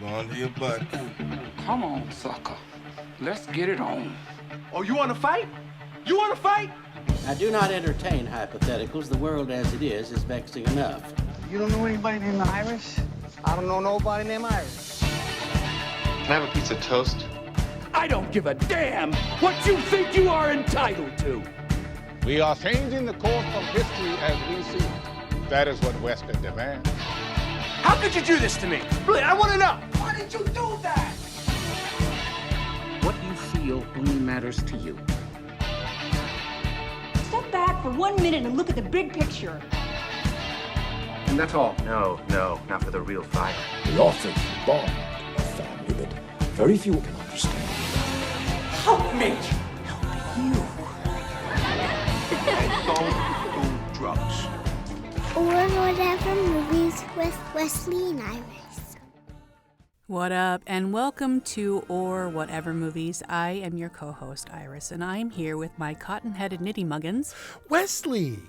Hold on to your butt. Come on, sucker. Let's get it on. Oh, you want to fight? You want to fight? I do not entertain hypotheticals. The world as it is vexing enough. You don't know anybody named Iris? I don't know nobody named Iris. Can I have a piece of toast? I don't give a damn what you think you are entitled to. We are changing the course of history as we see it. That is what Western demands. How could you do this to me? Really, I want to know. Why did you do that? What you feel only matters to you. Step back for 1 minute and look at the big picture. And that's all. No, not for the real fight. The author bond a family that very few can understand. Help me! Help you. And don't do drugs. Or Whatever Movies with Wesley and Iris. What up, and welcome to Or Whatever Movies. I am your co-host, Iris, and I'm here with my cotton-headed nitty muggins, Wesley!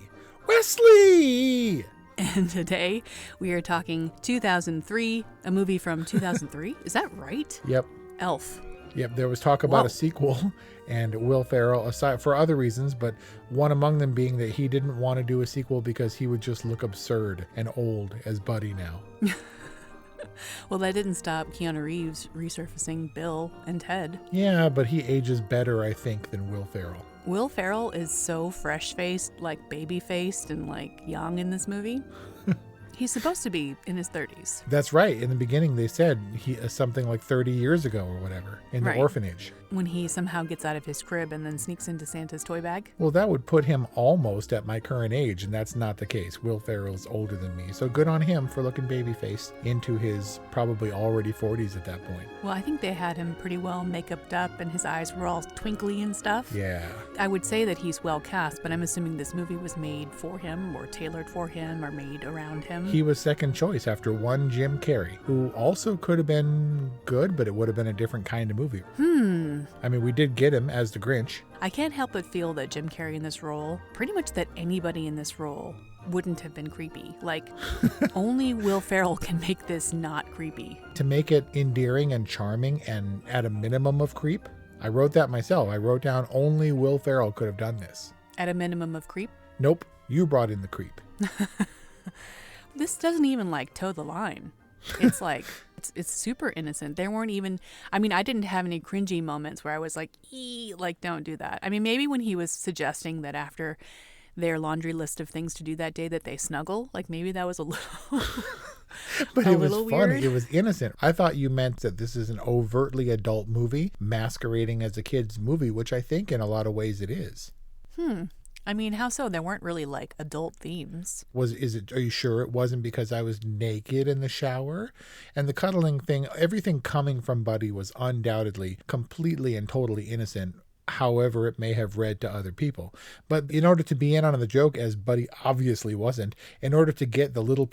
And today we are talking 2003, a movie from 2003. Is that right? Yep. Elf. Yep, there was talk about a sequel, and Will Ferrell, aside for other reasons, but one among them being that he didn't want to do a sequel because he would just look absurd and old as Buddy now. Well, that didn't stop Keanu Reeves resurfacing Bill and Ted. Yeah, but he ages better, I think, than Will Ferrell. Will Ferrell is so fresh-faced, like baby-faced and like young in this movie. He's supposed to be in his 30s. That's right. In the beginning, they said he something like 30 years ago or whatever in the orphanage. When he somehow gets out of his crib and then sneaks into Santa's toy bag. Well, that would put him almost at my current age, and that's not the case. Will Ferrell's older than me, so good on him for looking baby-faced into his probably already 40s at that point. Well, I think they had him pretty well make-uped up, and his eyes were all twinkly and stuff. Yeah. I would say that he's well cast, but I'm assuming this movie was made for him, or tailored for him, or made around him. He was second choice after one Jim Carrey, who also could have been good, but it would have been a different kind of movie. I mean, we did get him as the Grinch. I can't help but feel that Jim Carrey in this role, pretty much that anybody in this role wouldn't have been creepy. Like, only Will Ferrell can make this not creepy. To make it endearing and charming and at a minimum of creep, I wrote that myself. I wrote down only Will Ferrell could have done this. At a minimum of creep? Nope, you brought in the creep. This doesn't even like toe the line. It's like, it's super innocent. There weren't even, I mean, I didn't have any cringy moments where I was like, like, don't do that. I mean, maybe when he was suggesting that after their laundry list of things to do that day that they snuggle, like maybe that was a little But it was funny. Weird. It was innocent. I thought you meant that this is an overtly adult movie masquerading as a kid's movie, which I think in a lot of ways it is. I mean, how so? There weren't really like adult themes. Are you sure it wasn't because I was naked in the shower? And the cuddling thing, everything coming from Buddy was undoubtedly completely and totally innocent, however it may have read to other people. But in order to be in on the joke, as Buddy obviously wasn't, in order to get the little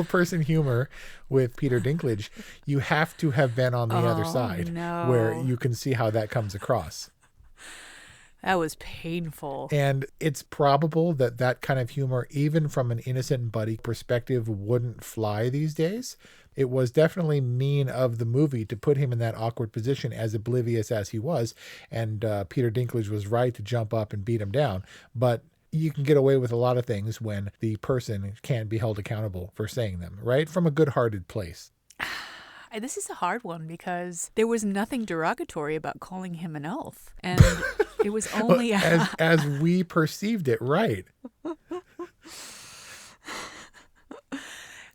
person humor with Peter Dinklage, you have to have been on the other side, where you can see how that comes across. That was painful. And it's probable that that kind of humor, even from an innocent Buddy perspective, wouldn't fly these days. It was definitely mean of the movie to put him in that awkward position, as oblivious as he was. And Peter Dinklage was right to jump up and beat him down. But you can get away with a lot of things when the person can't be held accountable for saying them, right? From a good-hearted place. This is a hard one because there was nothing derogatory about calling him an elf. And it was only as we perceived it, right?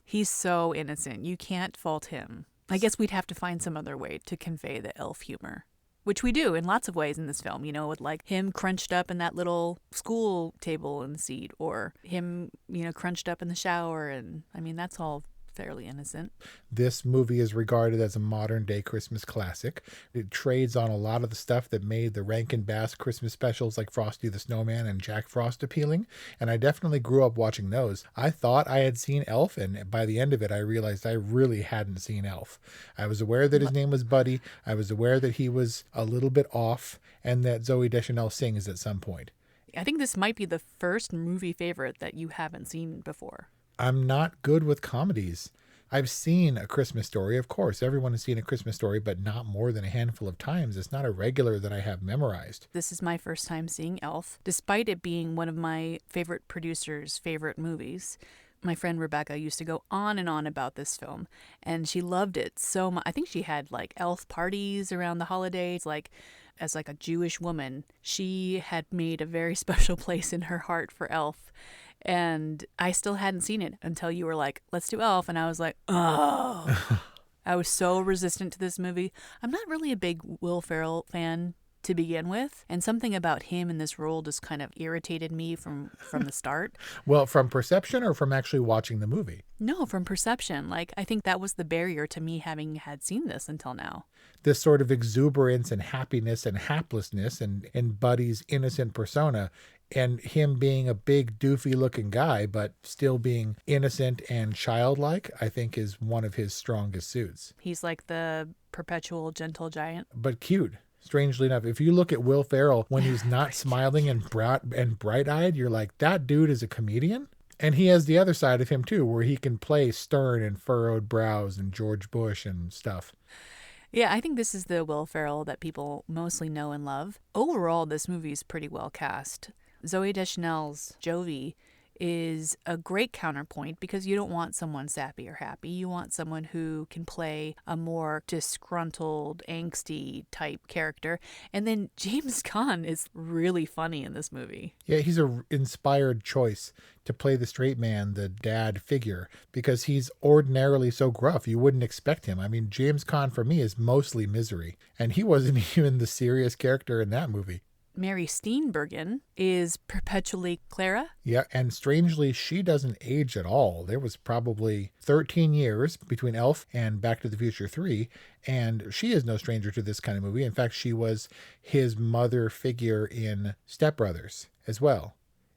He's so innocent. You can't fault him. I guess we'd have to find some other way to convey the elf humor, which we do in lots of ways in this film, you know, with like him crunched up in that little school table and seat, or him, you know, crunched up in the shower. And I mean, that's all fairly innocent. This movie is regarded as a modern-day Christmas classic. It trades on a lot of the stuff that made the Rankin Bass Christmas specials like Frosty the Snowman and Jack Frost appealing, and I definitely grew up watching those. I thought I had seen Elf, and by the end of it, I realized I really hadn't seen Elf. I was aware that his name was Buddy. I was aware that he was a little bit off, and that Zooey Deschanel sings at some point. I think this might be the first movie favorite that you haven't seen before. I'm not good with comedies. I've seen A Christmas Story, of course. Everyone has seen A Christmas Story, but not more than a handful of times. It's not a regular that I have memorized. This is my first time seeing Elf, despite it being one of my favorite producers' favorite movies. My friend Rebecca used to go on and on about this film, and she loved it so much. I think she had like elf parties around the holidays. Like, as like a Jewish woman, she had made a very special place in her heart for Elf. And I still hadn't seen it until you were like, let's do Elf. And I was like, oh. I was so resistant to this movie. I'm not really a big Will Ferrell fan to begin with. And something about him in this role just kind of irritated me from the start. Well, from perception or from actually watching the movie? No, from perception. Like, I think that was the barrier to me having had seen this until now. This sort of exuberance and happiness and haplessness and Buddy's innocent persona, and him being a big doofy looking guy, but still being innocent and childlike, I think is one of his strongest suits. He's like the perpetual gentle giant. But cute. Strangely enough, if you look at Will Ferrell when he's not smiling and bright-eyed, you're like, that dude is a comedian? And he has the other side of him too, where he can play stern and furrowed brows and George Bush and stuff. Yeah, I think this is the Will Ferrell that people mostly know and love. Overall, this movie is pretty well cast. Zooey Deschanel's Jovi is a great counterpoint because you don't want someone sappy or happy. You want someone who can play a more disgruntled, angsty type character. And then James Cann is really funny in this movie. Yeah, he's an inspired choice to play the straight man, the dad figure, because he's ordinarily so gruff. You wouldn't expect him. I mean, James Cann for me is mostly misery. And he wasn't even the serious character in that movie. Mary Steenburgen is perpetually Clara. Yeah, and strangely, she doesn't age at all. There was probably 13 years between Elf and Back to the Future 3, and she is no stranger to this kind of movie. In fact, she was his mother figure in Step Brothers as well.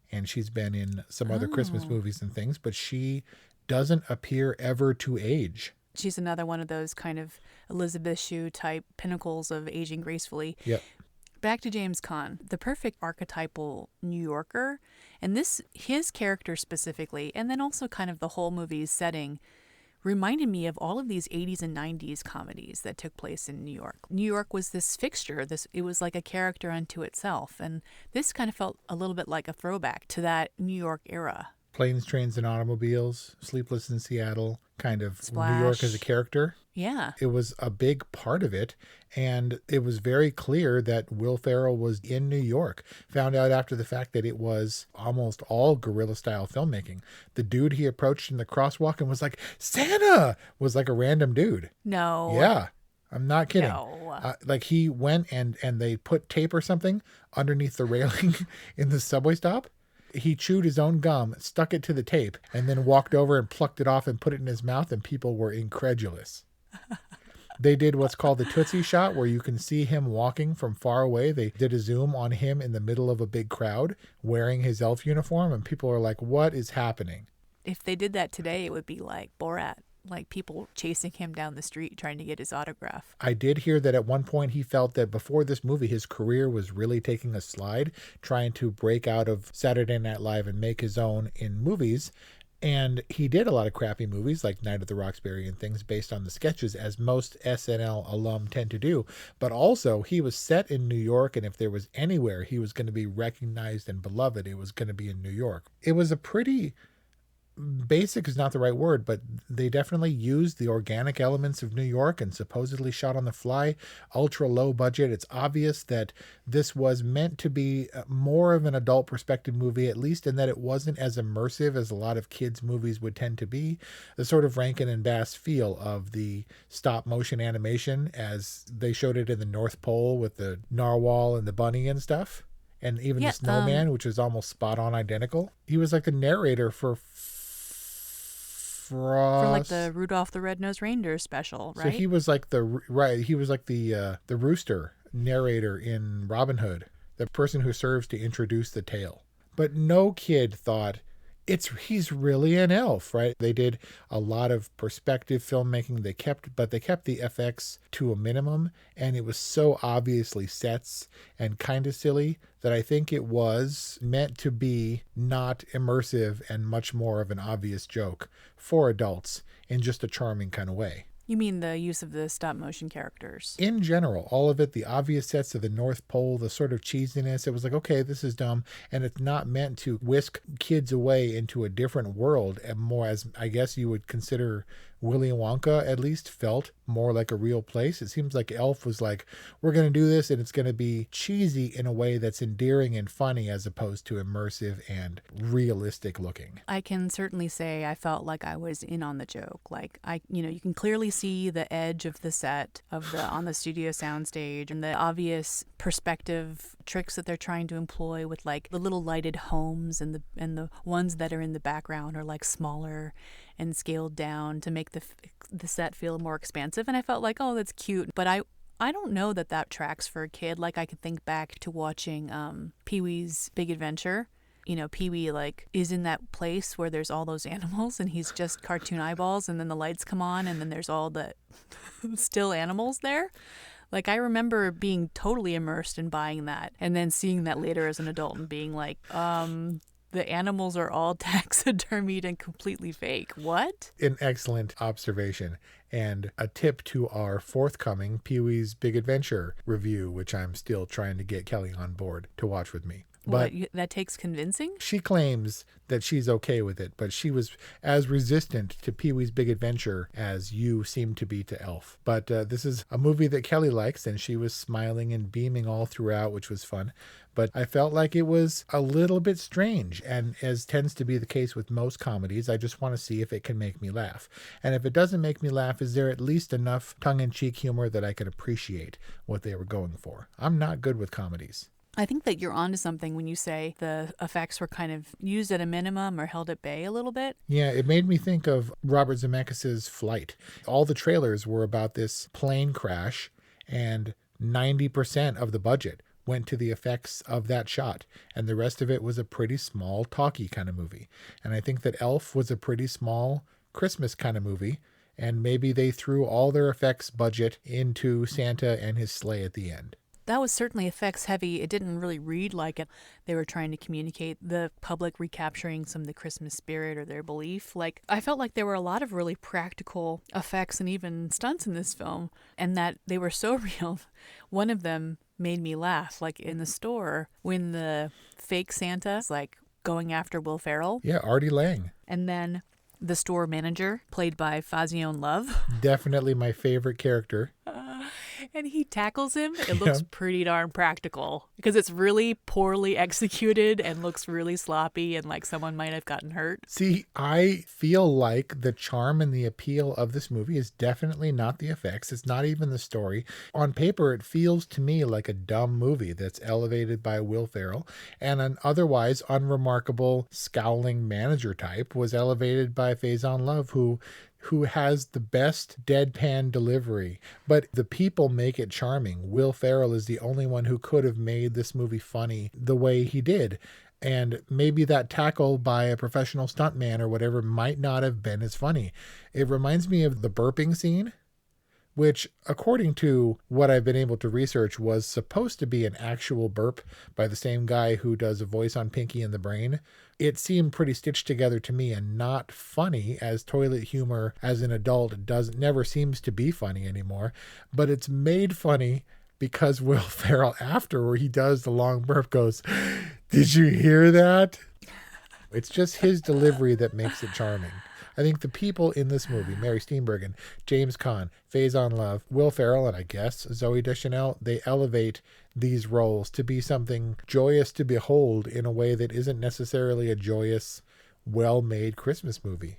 And she's been in some other Christmas movies and things, but she doesn't appear ever to age. She's another one of those kind of Elizabeth Shue type pinnacles of aging gracefully. Yep. Back to James Cann, the perfect archetypal New Yorker, and his character specifically, and then also kind of the whole movie's setting, reminded me of all of these 80s and 90s comedies that took place in New York. New York was this fixture. It was like a character unto itself, and this kind of felt a little bit like a throwback to that New York era. Planes, Trains, and Automobiles, Sleepless in Seattle, kind of Splash. New York as a character. Yeah. It was a big part of it, and it was very clear that Will Ferrell was in New York. Found out after the fact that it was almost all guerrilla-style filmmaking. The dude he approached in the crosswalk and was like, Santa! Was like a random dude. No. Yeah. I'm not kidding. No. Like he went and they put tape or something underneath the railing in the subway stop. He chewed his own gum, stuck it to the tape, and then walked over and plucked it off and put it in his mouth, and people were incredulous. They did what's called the Tootsie shot, where you can see him walking from far away. They did a zoom on him in the middle of a big crowd wearing his elf uniform, and people are like, what is happening? If they did that today, it would be like Borat. Like people chasing him down the street trying to get his autograph. I did hear that at one point he felt that before this movie, his career was really taking a slide, trying to break out of Saturday Night Live and make his own in movies. And he did a lot of crappy movies like Night at the Roxbury and things based on the sketches, as most SNL alum tend to do. But also he was set in New York, and if there was anywhere he was going to be recognized and beloved, it was going to be in New York. It was a pretty... basic is not the right word, but they definitely used the organic elements of New York and supposedly shot on the fly, ultra low budget. It's obvious that this was meant to be more of an adult perspective movie, at least in that it wasn't as immersive as a lot of kids' movies would tend to be. The sort of Rankin and Bass feel of the stop motion animation as they showed it in the North Pole with the narwhal and the bunny and stuff. And even the snowman, which is almost spot on identical. He was like the narrator for like the Rudolph the Red-Nosed Reindeer special, right? So he was like the rooster narrator in Robin Hood, the person who serves to introduce the tale. But no kid thought he's really an elf, right? They did a lot of perspective filmmaking. They kept the FX to a minimum, and it was so obviously sets and kind of silly that I think it was meant to be not immersive and much more of an obvious joke for adults in just a charming kind of way. You mean the use of the stop motion characters? In general, all of it, the obvious sets of the North Pole, the sort of cheesiness, it was like, okay, this is dumb. And it's not meant to whisk kids away into a different world, and more, as I guess you would consider Willy Wonka at least felt more like a real place. It seems like Elf was like, we're going to do this and it's going to be cheesy in a way that's endearing and funny as opposed to immersive and realistic looking. I can certainly say I felt like I was in on the joke. Like you can clearly see the edge of the set on the studio soundstage and the obvious perspective tricks that they're trying to employ with like the little lighted homes and the ones that are in the background are like smaller and scaled down to make the set feel more expansive. And I felt like, oh, that's cute. But I don't know that tracks for a kid. Like I could think back to watching Pee-wee's Big Adventure. You know, Pee-wee like is in that place where there's all those animals and he's just cartoon eyeballs, and then the lights come on and then there's all the still animals there. Like I remember being totally immersed in buying that and then seeing that later as an adult and being like, the animals are all taxidermied and completely fake. What? An excellent observation, and a tip to our forthcoming Pee-wee's Big Adventure review, which I'm still trying to get Kelly on board to watch with me. But that takes convincing? She claims that she's okay with it, but she was as resistant to Pee-wee's Big Adventure as you seem to be to Elf. But this is a movie that Kelly likes, and she was smiling and beaming all throughout, which was fun. But I felt like it was a little bit strange, and as tends to be the case with most comedies, I just want to see if it can make me laugh. And if it doesn't make me laugh, is there at least enough tongue-in-cheek humor that I could appreciate what they were going for? I'm not good with comedies. I think that you're onto something when you say the effects were kind of used at a minimum or held at bay a little bit. Yeah, it made me think of Robert Zemeckis' Flight. All the trailers were about this plane crash, and 90% of the budget went to the effects of that shot, and the rest of it was a pretty small, talky kind of movie. And I think that Elf was a pretty small Christmas kind of movie, and maybe they threw all their effects budget into Santa and his sleigh at the end. That was certainly effects heavy. It didn't really read like it. They were trying to communicate the public recapturing some of the Christmas spirit or their belief. Like, I felt like there were a lot of really practical effects and even stunts in this film, and that they were so real. One of them made me laugh, like in the store when the fake Santa is like going after Will Ferrell. Yeah, Artie Lang. And then the store manager, played by Fazione Love. Definitely my favorite character. And he tackles him. It looks pretty darn practical because it's really poorly executed and looks really sloppy and like someone might have gotten hurt. See, I feel like the charm and the appeal of this movie is definitely not the effects. It's not even the story. On paper, it feels to me like a dumb movie that's elevated by Will Ferrell, and an otherwise unremarkable scowling manager type was elevated by Faison Love, who has the best deadpan delivery, but the people make it charming. Will Ferrell is the only one who could have made this movie funny the way he did. And maybe that tackle by a professional stuntman or whatever might not have been as funny. It reminds me of the burping scene, which, according to what I've been able to research, was supposed to be an actual burp by the same guy who does a voice on Pinky and the Brain. It seemed pretty stitched together to me and not funny, as toilet humor as an adult never seems to be funny anymore. But it's made funny because Will Ferrell, after where he does the long burp, goes, "Did you hear that?" It's just his delivery that makes it charming. I think the people in this movie, Mary Steenburgen, James Caan, Faison Love, Will Ferrell, and I guess Zooey Deschanel, they elevate these roles to be something joyous to behold in a way that isn't necessarily a joyous, well-made Christmas movie.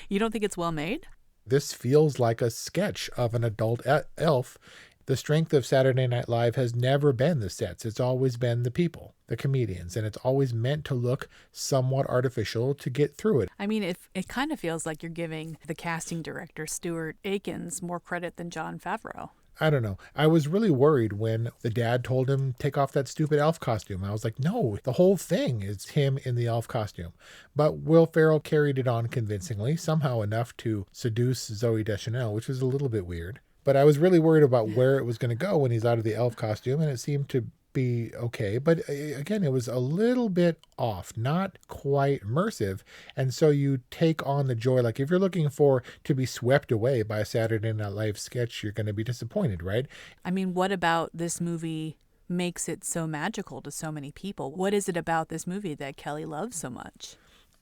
You don't think it's well-made? This feels like a sketch of an adult elf. The strength of Saturday Night Live has never been the sets. It's always been the people, the comedians, and it's always meant to look somewhat artificial to get through it. I mean, it kind of feels like you're giving the casting director, Stuart Akins, more credit than Jon Favreau. I don't know. I was really worried when the dad told him, take off that stupid elf costume. I was like, no, the whole thing is him in the elf costume. But Will Ferrell carried it on convincingly, somehow enough to seduce Zooey Deschanel, which was a little bit weird. But I was really worried about where it was going to go when he's out of the elf costume, and it seemed to be okay. But again, it was a little bit off, not quite immersive. And so you take on the joy. Like if you're looking for to be swept away by a Saturday Night Live sketch, you're going to be disappointed, right? I mean, what about this movie makes it so magical to so many people? What is it about this movie that Kelly loves so much?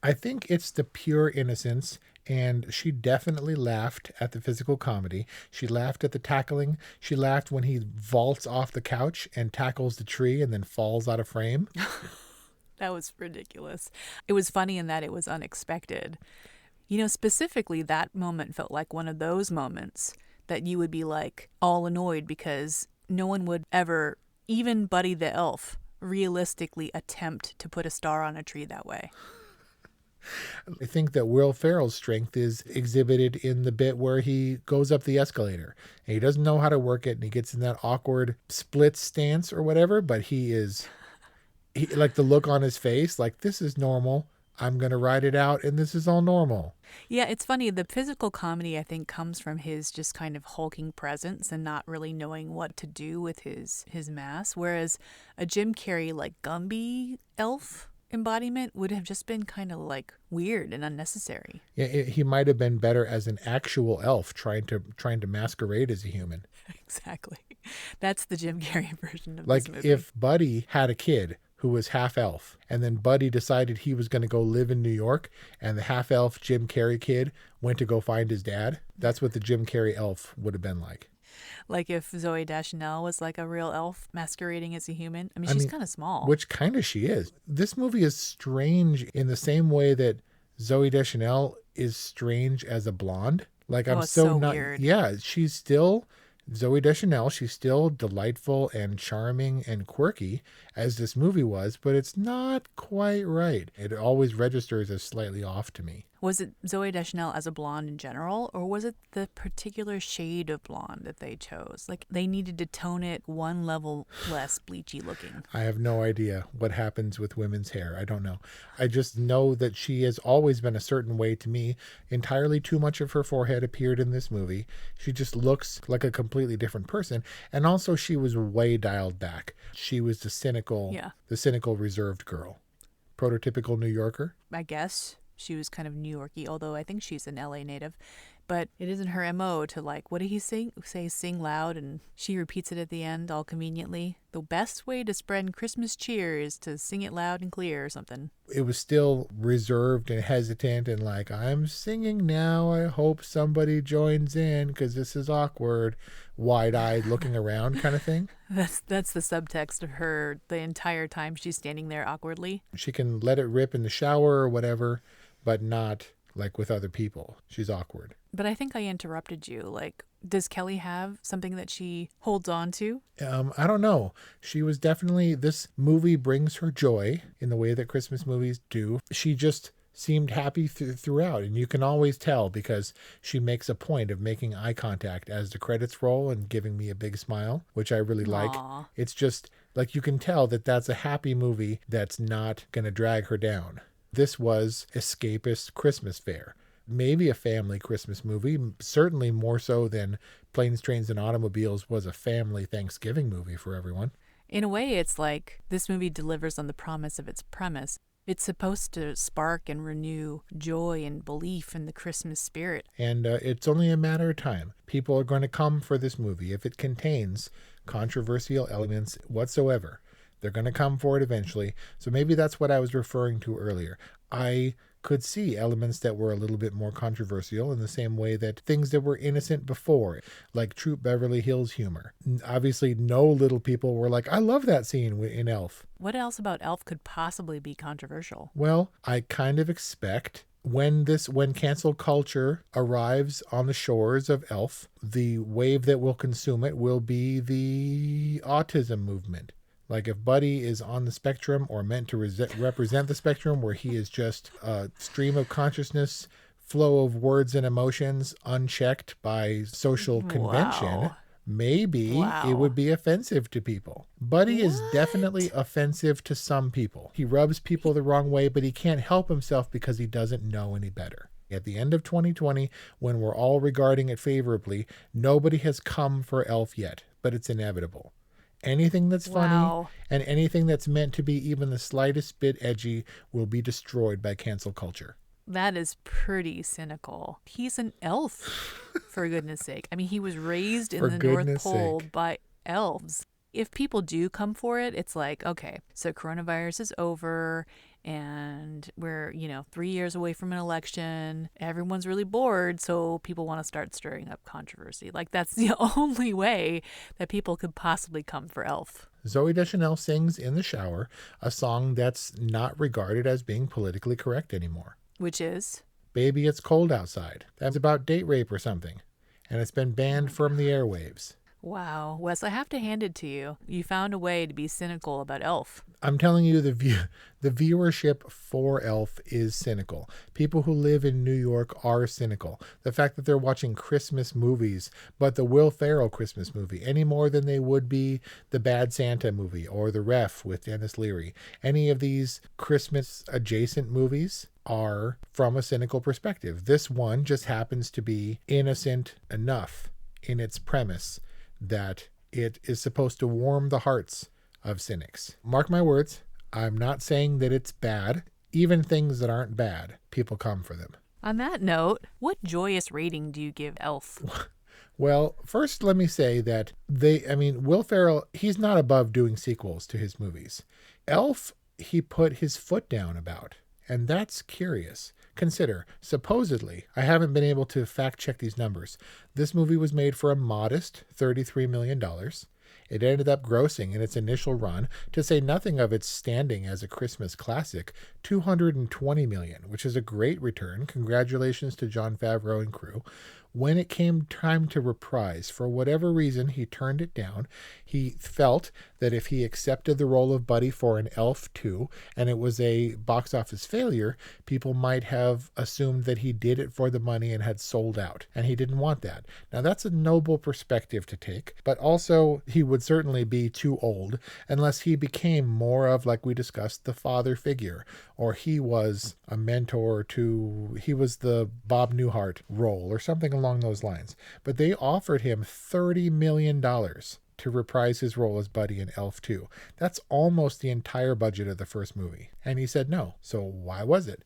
I think it's the pure innocence, and she definitely laughed at the physical comedy. She laughed at the tackling. She laughed when he vaults off the couch and tackles the tree and then falls out of frame. That was ridiculous. It was funny in that it was unexpected. You know, specifically that moment felt like one of those moments that you would be like all annoyed because no one would ever, even Buddy the Elf, realistically attempt to put a star on a tree that way. I think that Will Ferrell's strength is exhibited in the bit where he goes up the escalator and he doesn't know how to work it and he gets in that awkward split stance or whatever, but he like the look on his face, like this is normal. I'm going to ride it out and this is all normal. Yeah, it's funny. The physical comedy, I think, comes from his just kind of hulking presence and not really knowing what to do with his mass. Whereas a Jim Carrey, like Gumby elf embodiment would have just been kind of like weird and unnecessary. Yeah, he might have been better as an actual elf trying to masquerade as a human. Exactly. That's the Jim Carrey version of like this movie. If Buddy had a kid who was half elf and then Buddy decided he was going to go live in New York and the half elf Jim Carrey kid went to go find his dad, that's what the Jim Carrey elf would have been like. Like if Zooey Deschanel was like a real elf masquerading as a human. I mean, she's kind of small. Which kind of she is. This movie is strange in the same way that Zooey Deschanel is strange as a blonde. Like I'm so not. Weird. Yeah, she's still Zooey Deschanel. She's still delightful and charming and quirky as this movie was, but it's not quite right. It always registers as slightly off to me. Was it Zooey Deschanel as a blonde in general, or was it the particular shade of blonde that they chose? Like they needed to tone it one level less bleachy looking. I have no idea what happens with women's hair. I don't know. I just know that she has always been a certain way to me. Entirely too much of her forehead appeared in this movie. She just looks like a completely different person. And also she was way dialed back. She was the cynical, reserved girl. Prototypical New Yorker. I guess. She was kind of New Yorky, although I think she's an LA native. But it isn't her MO to like, what did he sing loud, and she repeats it at the end all conveniently. The best way to spread Christmas cheer is to sing it loud and clear or something. It was still reserved and hesitant and like, I'm singing now. I hope somebody joins in because this is awkward. Wide-eyed looking around kind of thing. That's the subtext of her the entire time she's standing there awkwardly. She can let it rip in the shower or whatever, but not like with other people. She's awkward. But I think I interrupted you. Like, does Kelly have something that she holds on to? I don't know. She was definitely, this movie brings her joy in the way that Christmas movies do. She just seemed happy throughout, and you can always tell because she makes a point of making eye contact as the credits roll and giving me a big smile, which I really like. It's just like you can tell that that's a happy movie that's not going to drag her down. This was escapist Christmas fare. Maybe a family Christmas movie, certainly more so than Planes, Trains, and Automobiles was a family Thanksgiving movie for everyone. In a way, it's like this movie delivers on the promise of its premise. It's supposed to spark and renew joy and belief in the Christmas spirit. And it's only a matter of time. People are going to come for this movie if it contains controversial elements whatsoever. They're going to come for it eventually. So maybe that's what I was referring to earlier. I could see elements that were a little bit more controversial in the same way that things that were innocent before, like Troop Beverly Hills humor. Obviously, no little people were like, I love that scene in Elf. What else about Elf could possibly be controversial? Well, I kind of expect when cancel culture arrives on the shores of Elf, the wave that will consume it will be the autism movement. Like if Buddy is on the spectrum or meant to represent the spectrum where he is just a stream of consciousness, flow of words and emotions unchecked by social convention, maybe Wow. it would be offensive to people. Buddy is definitely offensive to some people. He rubs people the wrong way, but he can't help himself because he doesn't know any better. At the end of 2020, when we're all regarding it favorably, nobody has come for Elf yet, but it's inevitable. Anything that's funny and anything that's meant to be even the slightest bit edgy will be destroyed by cancel culture. That is pretty cynical. He's an elf, for goodness sake. I mean, he was raised in the North Pole by elves. If people do come for it, it's like, okay, so coronavirus is over and we're, 3 years away from an election. Everyone's really bored, so people want to start stirring up controversy. Like, that's the only way that people could possibly come for Elf. Zooey Deschanel sings in the shower a song that's not regarded as being politically correct anymore. Which is? Baby, It's Cold Outside. That's about date rape or something. And it's been banned from the airwaves. Wow. Wes, I have to hand it to you. You found a way to be cynical about Elf. I'm telling you, the viewership for Elf is cynical. People who live in New York are cynical. The fact that they're watching Christmas movies, but the Will Ferrell Christmas movie, any more than they would be the Bad Santa movie or The Ref with Dennis Leary. Any of these Christmas-adjacent movies are from a cynical perspective. This one just happens to be innocent enough in its premise that it is supposed to warm the hearts of cynics. Mark my words, I'm not saying that it's bad. Even things that aren't bad, people come for them. On that note, what joyous rating do you give Elf? Well, first let me say that Will Ferrell, he's not above doing sequels to his movies. Elf, he put his foot down about, and that's curious. Consider, supposedly, I haven't been able to fact check these numbers. This movie was made for a modest $33 million. It ended up grossing in its initial run, to say nothing of its standing as a Christmas classic, $220 million, which is a great return. Congratulations to Jon Favreau and crew. When it came time to reprise, for whatever reason, he turned it down. He felt that if he accepted the role of Buddy for an Elf 2 and it was a box office failure, people might have assumed that he did it for the money and had sold out, and he didn't want that. Now, that's a noble perspective to take, but also he would certainly be too old unless he became more of, like we discussed, the father figure, or he was a mentor to, he was the Bob Newhart role or something along those lines. But they offered him $30 million to reprise his role as Buddy in Elf 2. That's almost the entire budget of the first movie. And he said no. So why was it?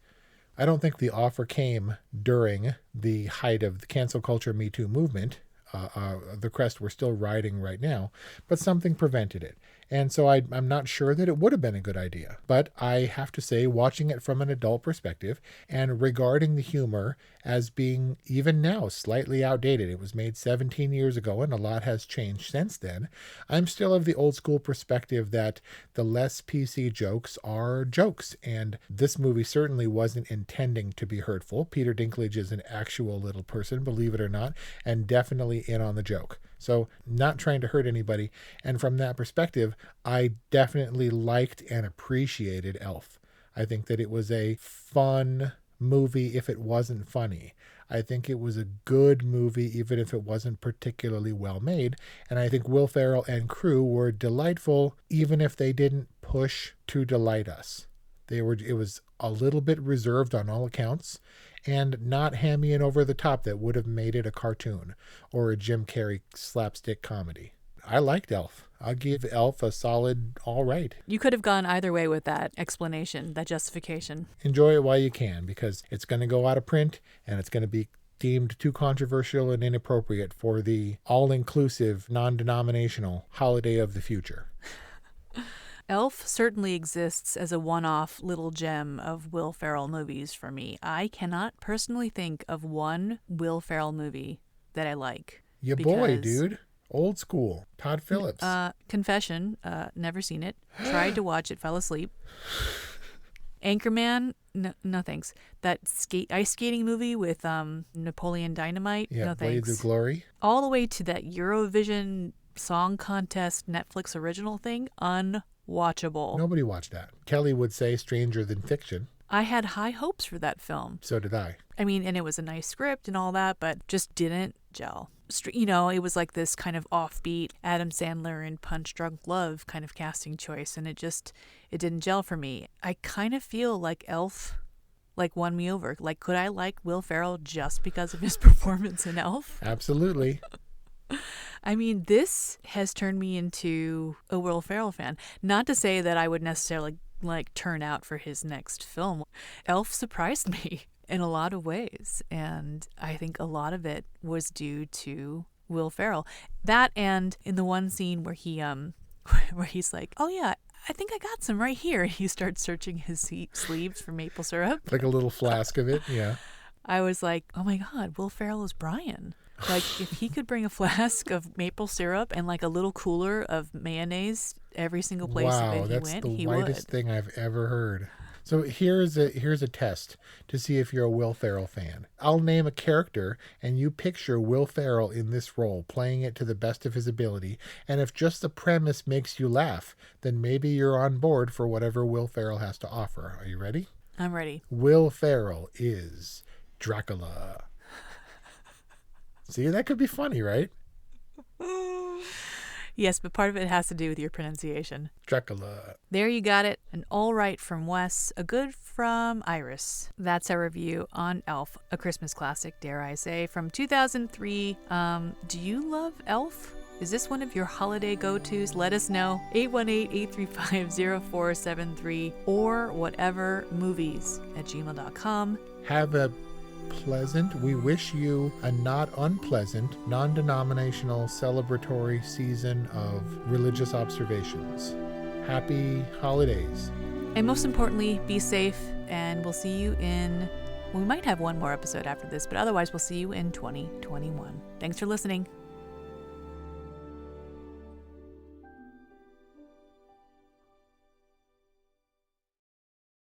I don't think the offer came during the height of the cancel culture Me Too movement. The crest we're still riding right now, but something prevented it. And so I'm not sure that it would have been a good idea. But I have to say, watching it from an adult perspective and regarding the humor as being, even now, slightly outdated. It was made 17 years ago and a lot has changed since then. I'm still of the old school perspective that the less PC jokes are jokes. And this movie certainly wasn't intending to be hurtful. Peter Dinklage is an actual little person, believe it or not, and definitely in on the joke. So not trying to hurt anybody. And from that perspective, I definitely liked and appreciated Elf. I think that it was a fun movie if it wasn't funny. I think it was a good movie even if it wasn't particularly well made. And I think Will Ferrell and crew were delightful even if they didn't push to delight us. It was a little bit reserved on all accounts, and not hammy and over the top that would have made it a cartoon or a Jim Carrey slapstick comedy. I liked Elf. I'll give Elf a solid all right. You could have gone either way with that explanation, that justification. Enjoy it while you can, because it's going to go out of print and it's going to be deemed too controversial and inappropriate for the all-inclusive, non-denominational holiday of the future. Elf certainly exists as a one-off little gem of Will Ferrell movies for me. I cannot personally think of one Will Ferrell movie that I like. Your boy, dude. Old school. Todd Phillips. Confession, never seen it. Tried to watch it, fell asleep. Anchorman, no thanks. That ice skating movie with Napoleon Dynamite, no thanks. Blades of Glory. All the way to that Eurovision Song Contest Netflix original thing, unwatchable. Nobody watched that. Kelly would say Stranger Than Fiction. I had high hopes for that film. So did I. I mean, and it was a nice script and all that, but just didn't gel. You know, it was like this kind of offbeat Adam Sandler and Punch Drunk Love kind of casting choice, and it didn't gel for me. I kind of feel like Elf won me over. Like, could I like Will Ferrell just because of his performance in Elf? Absolutely. I mean, this has turned me into a Will Ferrell fan. Not to say that I would necessarily turn out for his next film. Elf surprised me in a lot of ways, and I think a lot of it was due to Will Ferrell. That, and in the one scene where he's like, oh yeah, I think I got some right here. He starts searching his sleeves for maple syrup. Like a little flask of it, yeah. I was like, oh my God, Will Ferrell is Brian. Like, if he could bring a flask of maple syrup and like a little cooler of mayonnaise every single place that he went, he would. Wow, that's the whitest thing I've ever heard. So here's a test to see if you're a Will Ferrell fan. I'll name a character, and you picture Will Ferrell in this role, playing it to the best of his ability. And if just the premise makes you laugh, then maybe you're on board for whatever Will Ferrell has to offer. Are you ready? I'm ready. Will Ferrell is Dracula. See, that could be funny, right? Yes, but part of it has to do with your pronunciation. Dracula. There you got it. An all right from Wes, a good from Iris. That's our review on Elf, a Christmas classic, dare I say, from 2003. Do you love Elf? Is this one of your holiday go-tos? Let us know. 818-835-0473 or whatevermovies@gmail.com. Have a we wish you a not unpleasant, non-denominational celebratory season of religious observations. Happy holidays. And most importantly, be safe, and we'll see you we might have one more episode after this, but otherwise we'll see you in 2021. Thanks for listening.